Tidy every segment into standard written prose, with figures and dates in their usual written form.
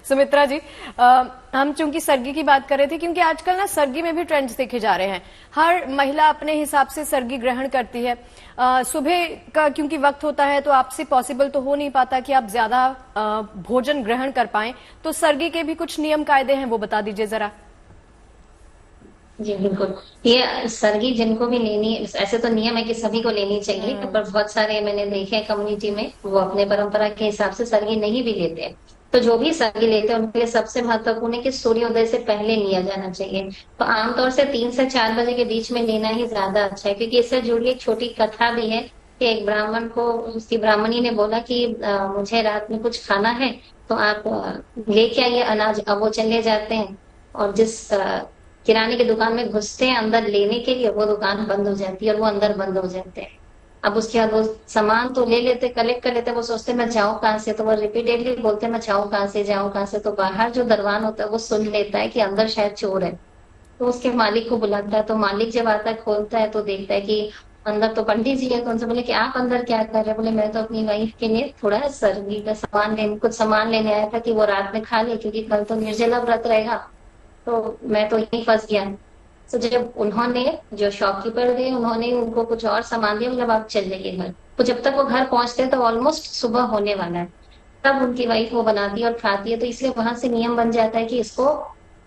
सुमित्रा जी, हम चूंकि सरगी की बात कर रहे थे, क्योंकि आजकल ना सरगी में भी ट्रेंड्स देखे जा रहे हैं। हर महिला अपने हिसाब से सरगी ग्रहण करती है। सुबह का क्योंकि वक्त होता है तो आपसे पॉसिबल तो हो नहीं पाता कि आप ज्यादा भोजन ग्रहण कर पाएं, तो सरगी के भी कुछ नियम कायदे हैं, वो बता दीजिए जरा। जी बिल्कुल। ये सरगी जिनको भी लेनी है, ऐसे तो नियम है कि सभी को लेनी चाहिए, पर बहुत सारे मैंने देखे हैं कम्युनिटी में वो अपने परंपरा के हिसाब से सरगी नहीं भी लेते हैं। तो जो भी सरगी लेते हैं उनके लिए सबसे महत्वपूर्ण है कि सूर्योदय से पहले लिया जाना चाहिए। तो आमतौर से 3 से 4 बजे के बीच में लेना ही ज्यादा अच्छा है, क्योंकि इससे जुड़ी एक छोटी कथा भी है कि एक ब्राह्मण को उसकी ब्राह्मणी ने बोला कि मुझे रात में कुछ खाना है, तो आप लेके आइए अनाज। अब वो चले जाते हैं और जिस किराने की दुकान में घुसते हैं अंदर लेने के लिए, वो दुकान बंद हो जाती है और वो अंदर बंद हो जाते हैं। अब उसके बाद वो सामान तो ले लेते, कलेक्ट कर लेते, वो सोचते मैं जाऊं कहाँ से, तो वो रिपीटेडली बोलते मैं जाऊं कहाँ से, जाऊं कहाँ से। तो बाहर जो दरवान होता है वो सुन लेता है कि अंदर शायद चोर है, तो उसके मालिक को बुलाता है। तो मालिक जब आता है, खोलता है, तो देखता है कि अंदर तो पंडित जी है। तो उनसे बोले कि आप अंदर क्या कर रहे हैं? बोले मैं तो अपनी वाइफ के लिए थोड़ा सरगी का सामान लेने, कुछ सामान लेने आया था कि वो रात में खा ले, क्योंकि कल तो निर्जला व्रत रहेगा। तो मैं तो यहीं फंस गया। तो जब उन्होंने, जो शॉपकीपर थे, उन्होंने उनको कुछ और सामान दिया, मतलब आप चल जाइए घर। तो जब तक वो घर पहुंचते हैं तो ऑलमोस्ट सुबह होने वाला है, तब उनकी वाइफ वो बनाती है और खाती है। तो इसलिए वहां से नियम बन जाता है कि इसको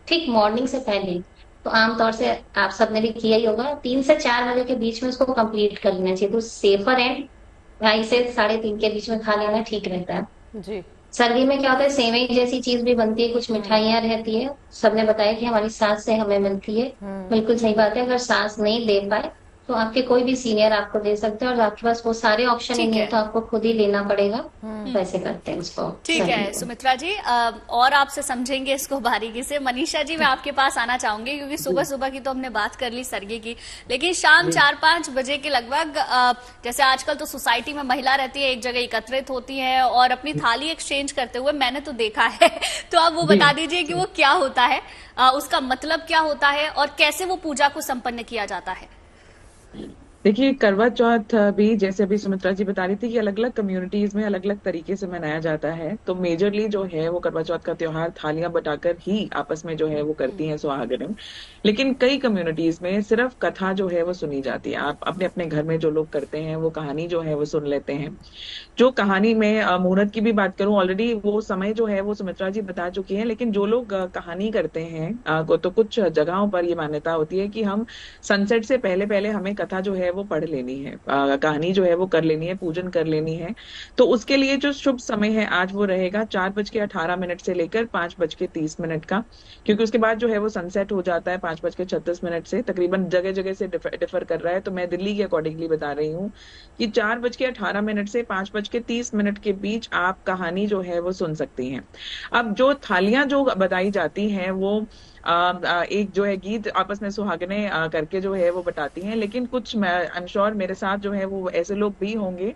ठीक मॉर्निंग से पहले, तो आमतौर से आप सबने भी किया ही होगा, 3 से 4 बजे के बीच में इसको कंप्लीट कर लेना चाहिए। तो सेफर एंड 2:30 से 3:30 के बीच में खा लेना ठीक रहता है। जी। सर्दी में क्या होता है, सेवई जैसी चीज भी बनती है, कुछ मिठाइयाँ रहती है। सबने बताया कि हमारी सास से हमें मिलती है। बिल्कुल सही बात है। अगर सास नहीं दे पाए तो आपके कोई भी सीनियर आपको दे सकते हैं, और आपके पास वो सारे ऑप्शन ही ठीक नहीं है है। तो आपको खुद ही लेना पड़ेगा। वैसे करते हैं उसको, ठीक सर्दी है को। सुमित्रा जी, और आपसे समझेंगे इसको बारीकी से। मनीषा जी, मैं आपके पास आना चाहूंगी, क्योंकि सुबह सुबह की तो हमने बात कर ली सरगी की, लेकिन शाम 4-5 बजे के लगभग, जैसे आजकल तो सोसाइटी में महिला रहती है, एक जगह एकत्रित होती है और अपनी थाली एक्सचेंज करते हुए मैंने तो देखा है। तो आप वो बता दीजिए कि वो क्या होता है, उसका मतलब क्या होता है और कैसे वो पूजा को संपन्न किया जाता है। देखिए, करवा चौथ भी जैसे अभी सुमित्रा जी बता रही थी कि अलग अलग कम्युनिटीज में अलग अलग तरीके से मनाया जाता है। तो मेजरली जो है वो करवा चौथ का त्योहार थालियां बटाकर ही आपस में जो है वो करती हैं सुहागनें। लेकिन कई कम्युनिटीज में सिर्फ कथा जो है वो सुनी जाती है। आप अपने अपने घर में जो लोग करते हैं वो कहानी जो है वो सुन लेते हैं। जो कहानी में मुहूर्त की भी बात करूं, ऑलरेडी वो समय जो है वो सुमित्रा जी बता चुकी हैं। लेकिन जो लोग कहानी करते हैं, तो कुछ जगहों पर ये मान्यता होती है कि हम सनसेट से पहले पहले हमें कथा जो है वो पढ़ लेनी है, कहानी जो है वो कर लेनी है, पूजन कर लेनी है। तो उसके लिए जो शुभ समय है आज वो रहेगा 4:18 से लेकर 5:30 का, क्योंकि उसके बाद जो है वो सनसेट हो जाता है 5:36 से। तकरीबन जगह जगह से डिफर कर रहा है, तो मैं दिल्ली के अकॉर्डिंगली बता रही हूँ कि 4:18 से 5:30 के बीच आप कहानी जो है वो सुन सकती हैं। अब जो थालियां जो बताई जाती हैं वो एक जो है गीत आपस में सुहागने करके जो है वो बताती हैं। लेकिन कुछ, मैं आई एम श्योर मेरे साथ जो है वो ऐसे लोग भी होंगे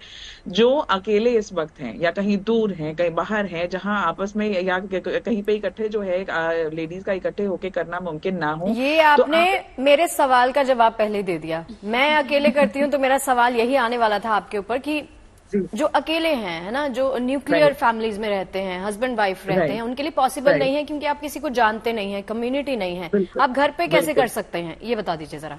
जो अकेले इस वक्त हैं या कहीं दूर हैं, कहीं बाहर हैं, जहां आपस में या कहीं पे इकट्ठे जो है लेडीज का इकट्ठे होके करना मुमकिन ना हो। ये तो आपने आप मेरे सवाल का जवाब पहले दे दिया। मैं अकेले करती हूँ, तो मेरा सवाल यही आने वाला था आपके ऊपर कि जी, जो अकेले हैं, है ना, जो न्यूक्लियर राइट, फैमिलीज में रहते हैं, हस्बैंड वाइफ रहते हैं, राइट, उनके लिए पॉसिबल राइट, नहीं है, क्योंकि आप किसी को जानते नहीं है, कम्युनिटी नहीं है। बिल्कुल, आप घर पे कैसे कर बिल्कुल। सकते हैं, ये बता दीजिए जरा।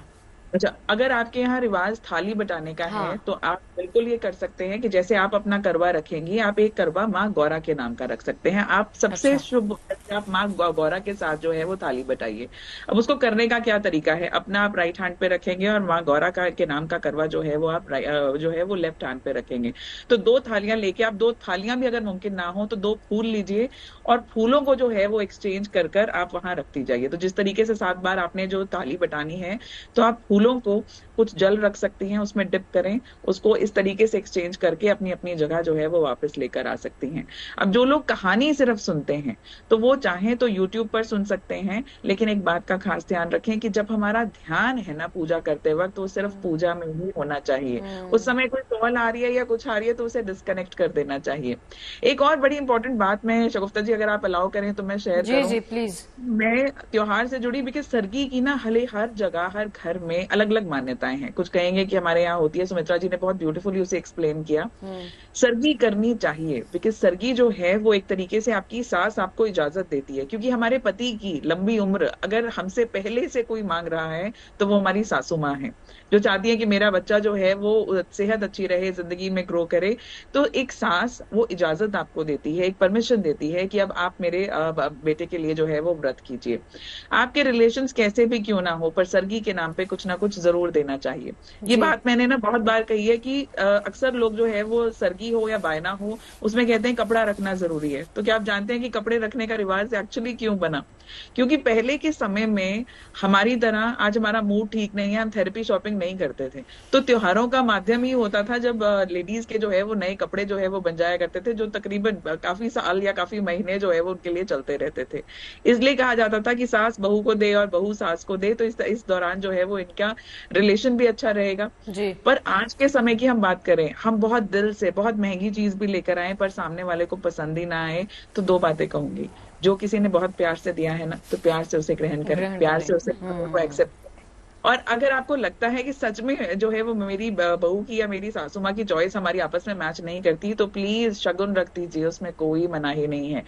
अच्छा, अगर आपके यहाँ रिवाज थाली बटाने का है हाँ। तो आप बिल्कुल ये कर सकते हैं कि जैसे आप अपना करवा रखेंगी, आप एक करवा माँ गौरा के नाम का रख सकते हैं। आप सबसे अच्छा। शुभ है कि आप माँ गौरा के साथ जो है वो थाली बटाइए। अब उसको करने का क्या तरीका है, अपना आप राइट हैंड पे रखेंगे और माँ गौरा का के नाम का करवा जो है वो आप जो है वो लेफ्ट हैंड पे रखेंगे। तो 2 थालियां लेके, आप 2 थालियां भी अगर मुमकिन ना हो तो 2 फूल लीजिए और फूलों को जो है वो एक्सचेंज कर कर आप वहां रखती जाइए। तो जिस तरीके से 7 बार आपने जो थाली बटानी है, तो आप फूलों को कुछ जल रख सकती हैं, उसमें डिप करें, उसको इस तरीके से एक्सचेंज करके अपनी अपनी जगह जो है वो वापस लेकर आ सकती हैं। अब जो लोग कहानी सिर्फ सुनते हैं, तो वो चाहें तो यूट्यूब पर सुन सकते हैं, लेकिन एक बात का खास ध्यान रखें कि जब हमारा ध्यान है ना पूजा करते वक्त, तो सिर्फ पूजा में ही होना चाहिए। उस समय कोई कॉल आ रही है या कुछ आ रही है तो उसे डिस्कनेक्ट कर देना चाहिए। एक और बड़ी इंपॉर्टेंट बात मैं शगुफ्ता जी अगर आप अलाउ करें तो मैं शेयर जी करूं। जी प्लीज। मैं त्योहार से जुड़ी, बिकॉज सरगी की ना हर जगह हर घर में अलग अलग मान्यताएं हैं। कुछ कहेंगे कि हमारे यहाँ होती है, सुमित्रा जी ने बहुत ब्यूटीफुली उसे एक्सप्लेन किया। सरगी करनी चाहिए, बिकॉज सरगी जो है वो एक तरीके से आपकी सास आपको इजाजत देती है, क्योंकि हमारे पति की लंबी उम्र अगर हमसे पहले से कोई मांग रहा है तो वो हमारी सासू माँ है, जो चाहती है कि मेरा बच्चा जो है वो सेहत अच्छी रहे, जिंदगी में ग्रो करे। तो एक सास वो इजाजत आपको देती है, एक परमिशन देती है कि अब आप मेरे बेटे के लिए जो है वो व्रत कीजिए। आपके रिलेशंस कैसे भी क्यों ना हो, पर सरगी के नाम पे कुछ ना कुछ जरूर देना चाहिए। ये बात मैंने ना बहुत बार कही है कि अक्सर लोग जो है वो सरगी हो या बायना हो उसमें कहते हैं कपड़ा रखना जरूरी है। तो क्या आप जानते हैं कि कपड़े रखने का रिवाज एक्चुअली क्यों बना? क्योंकि पहले के समय में हमारी तरह आज हमारा मूड ठीक नहीं है, हम थेरेपी शॉपिंग नहीं करते थे, तो त्योहारों का माध्यम ही होता था जब लेडीज के जो है वो नए कपड़े जो है वो बन जाया करते थे, जो तकरीबन काफी साल या काफी महीने जो है वो उनके लिए चलते रहते थे। इसलिए कहा जाता था कि सास बहू को दे और बहू सास को दे, तो इस दौरान जो है वो इनका रिलेशन भी अच्छा रहेगा। जी। पर आज के समय की हम बात करें, हम बहुत दिल से बहुत महंगी चीज भी लेकर आए पर सामने वाले को पसंद ही ना आए, तो दो बातें कहूंगी। जो किसी ने बहुत प्यार से दिया है ना, तो प्यार से उसे ग्रहण करें, प्यार से उसे एक्सेप्ट। और अगर आपको लगता है कि सच में जो है वो मेरी बहू की या मेरी सासू माँ की चॉइस हमारी आपस में मैच नहीं करती, तो प्लीज शगुन रख दीजिए, उसमें कोई मनाही नहीं है।